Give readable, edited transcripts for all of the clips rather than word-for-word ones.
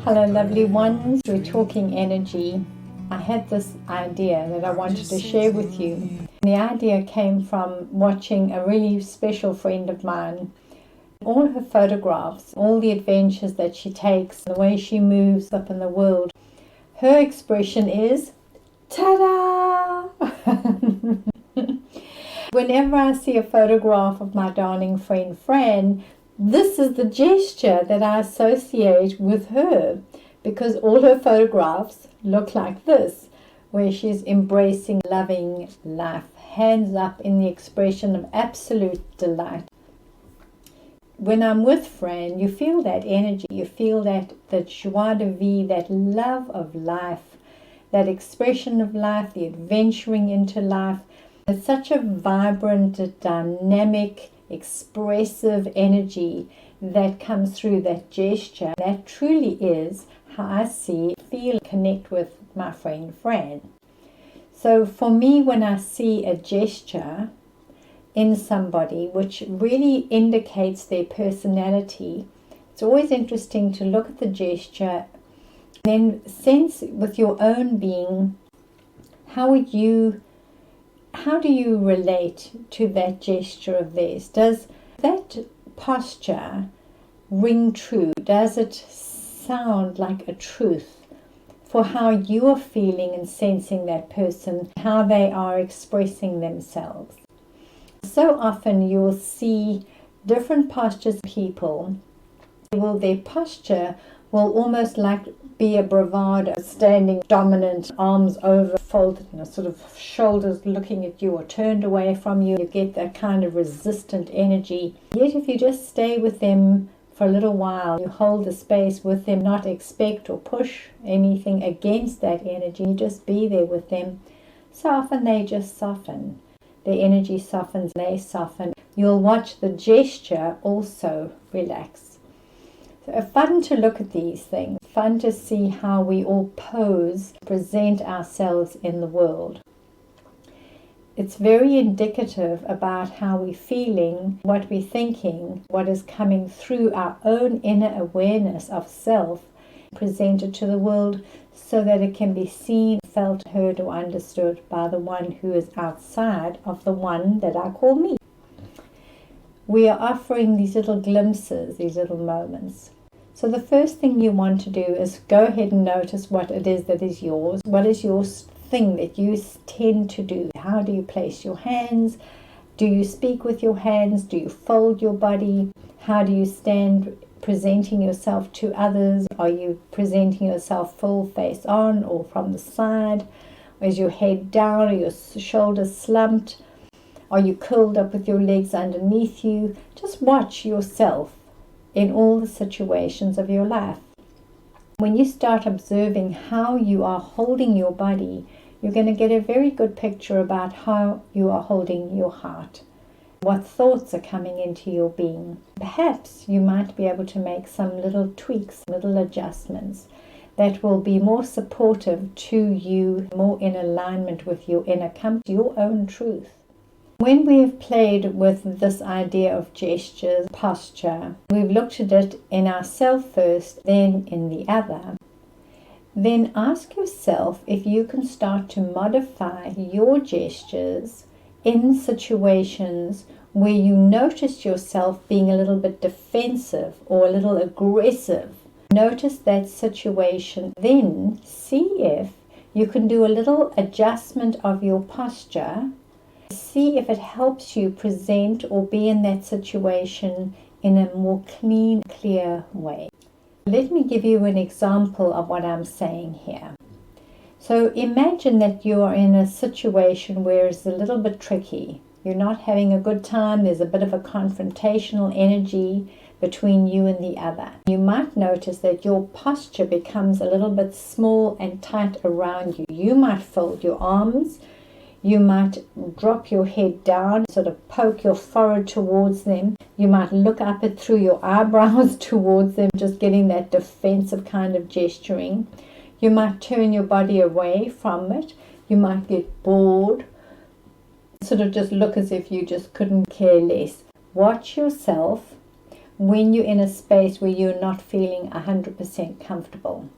Hello lovely ones, we're talking energy. I had this idea that I wanted to share with you. The idea came from watching a really special friend of mine. All her photographs, all the adventures that she takes, the way she moves up in the world, her expression is, ta-da! Whenever I see a photograph of my darling friend Fran, this is the gesture that I associate with her, because all her photographs look like this, where she's embracing, loving life, hands up in the expression of absolute delight. When I'm with Fran, you feel that energy, you feel that joie de vivre, that love of life, that expression of life, the adventuring into life. It's such a vibrant, dynamic, expressive energy that comes through that gesture. That truly is how I see, feel, connect with my friend Fran. So for me, when I see a gesture in somebody which really indicates their personality, it's always interesting to look at the gesture and then sense with your own being, how do you relate to that gesture of theirs? Does that posture ring true? Does it sound like a truth for how you are feeling and sensing that person, how they are expressing themselves? So often you'll see different postures of people. Their posture will almost like be a bravado, standing dominant, arms over, folded, sort of shoulders looking at you or turned away from you. You get that kind of resistant energy. Yet if you just stay with them for a little while, you hold the space with them, not expect or push anything against that energy, you just be there with them, so often they just soften. Their energy softens, they soften. You'll watch the gesture also relax. So fun to look at these things, fun to see how we all pose, present ourselves in the world. It's very indicative about how we're feeling, what we're thinking, what is coming through our own inner awareness of self, presented to the world so that it can be seen, felt, heard or understood by the one who is outside of the one that I call me. We are offering these little glimpses, these little moments. So the first thing you want to do is go ahead and notice what it is that is yours. What is your thing that you tend to do? How do you place your hands? Do you speak with your hands? Do you fold your body? How do you stand presenting yourself to others? Are you presenting yourself full face on or from the side? Is your head down? Are your shoulders slumped? Are you curled up with your legs underneath you? Just watch yourself in all the situations of your life. When you start observing how you are holding your body, you're going to get a very good picture about how you are holding your heart, what thoughts are coming into your being. Perhaps you might be able to make some little tweaks, little adjustments that will be more supportive to you, more in alignment with your inner compass, your own truth. When we have played with this idea of gestures, posture, we've looked at it in ourselves first, then in the other. Then ask yourself if you can start to modify your gestures in situations where you notice yourself being a little bit defensive or a little aggressive. Notice that situation, then see if you can do a little adjustment of your posture. See if it helps you present or be in that situation in a more clean, clear way. Let me give you an example of what I'm saying here. So imagine that you are in a situation where it's a little bit tricky. You're not having a good time. There's a bit of a confrontational energy between you and the other. You might notice that your posture becomes a little bit small and tight around you. You might fold your arms. You might drop your head down, sort of poke your forehead towards them. You might look up it through your eyebrows towards them, just getting that defensive kind of gesturing. You might turn your body away from it. You might get bored, sort of just look as if you just couldn't care less. Watch yourself when you're in a space where you're not feeling 100% comfortable.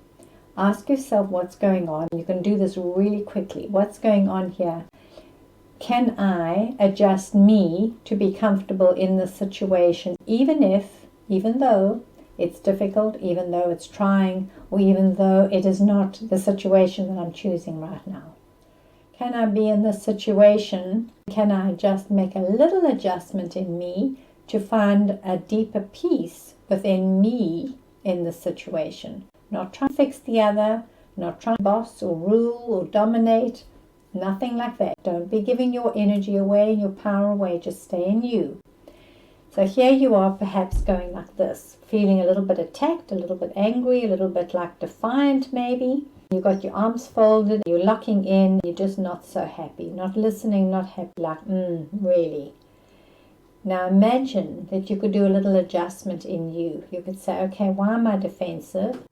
Ask yourself what's going on. You can do this really quickly. What's going on here? Can I adjust me to be comfortable in this situation, even though it's difficult, even though it's trying, or even though it is not the situation that I'm choosing right now? Can I be in this situation? Can I just make a little adjustment in me to find a deeper peace within me in this situation? Not trying to fix the other, not trying to boss or rule or dominate, nothing like that. Don't be giving your energy away and your power away. Just stay in you. So here you are, perhaps going like this, feeling a little bit attacked, a little bit angry, a little bit like defiant maybe. You've got your arms folded, you're locking in, you're just not so happy, not listening, not happy, like, really. Now imagine that you could do a little adjustment in you. You could say, okay, why am I defensive?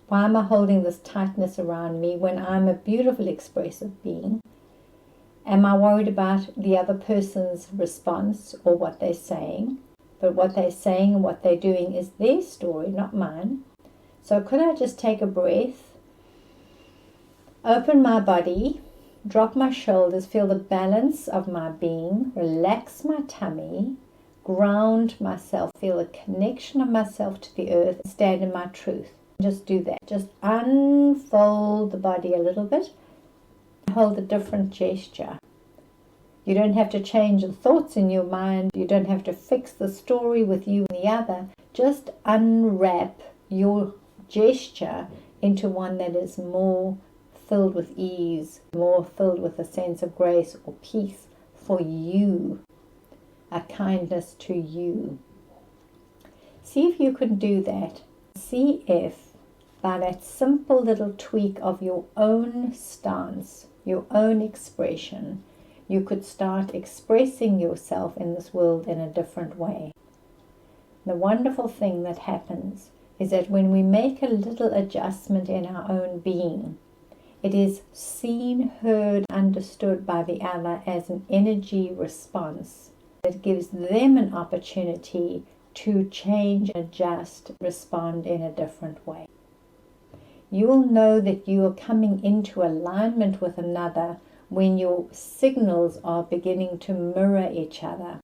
Why am I holding this tightness around me when I'm a beautiful, expressive being? Am I worried about the other person's response or what they're saying? But what they're saying and what they're doing is their story, not mine. So could I just take a breath, open my body, drop my shoulders, feel the balance of my being, relax my tummy, ground myself, feel the connection of myself to the earth, stand in my truth. Just do that. Just unfold the body a little bit. Hold a different gesture. You don't have to change the thoughts in your mind. You don't have to fix the story with you and the other. Just unwrap your gesture into one that is more filled with ease, more filled with a sense of grace or peace for you, a kindness to you. See if you can do that. See if by that simple little tweak of your own stance, your own expression, you could start expressing yourself in this world in a different way. The wonderful thing that happens is that when we make a little adjustment in our own being, it is seen, heard, understood by the other as an energy response. It gives them an opportunity to change, adjust, respond in a different way. You will know that you are coming into alignment with another when your signals are beginning to mirror each other.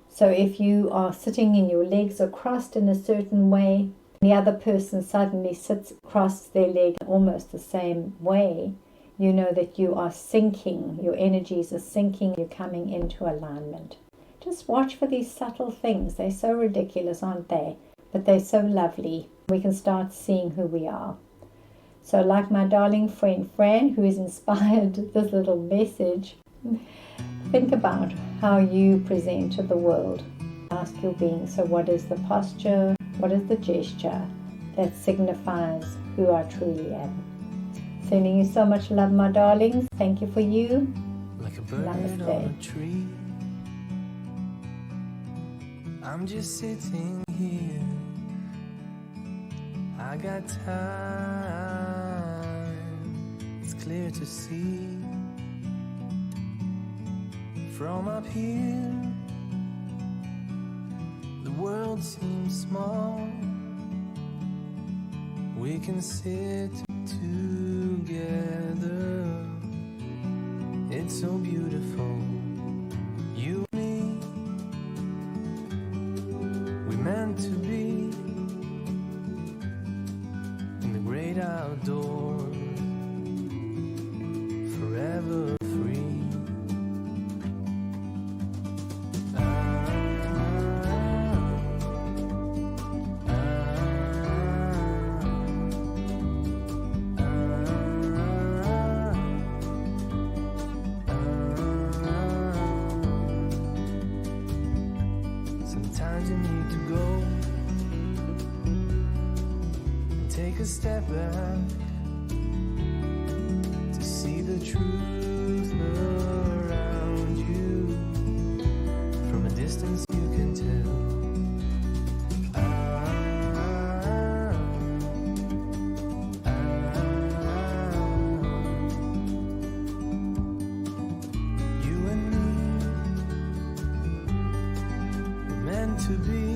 So if you are sitting and your legs are crossed in a certain way, the other person suddenly sits across their leg almost the same way, you know that you are syncing, your energies are syncing, you're coming into alignment. Just watch for these subtle things. They're so ridiculous, aren't they? But they're so lovely. We can start seeing who we are. So like my darling friend Fran, who has inspired this little message, think about how you present to the world. Ask your being, so what is the posture? What is the gesture that signifies who I truly am? Sending you so much love, my darlings. Thank you for you. Like a bird Namaste. on a tree, I'm just sitting here. I got time, it's clear to see. From up here, the world seems small. We can sit together. It's so beautiful. You and me, we're meant to be in the great outdoors, forever free. Sometimes you need to go and take a step back to see the truth around you. From a distance you can tell. You and me, we're meant to be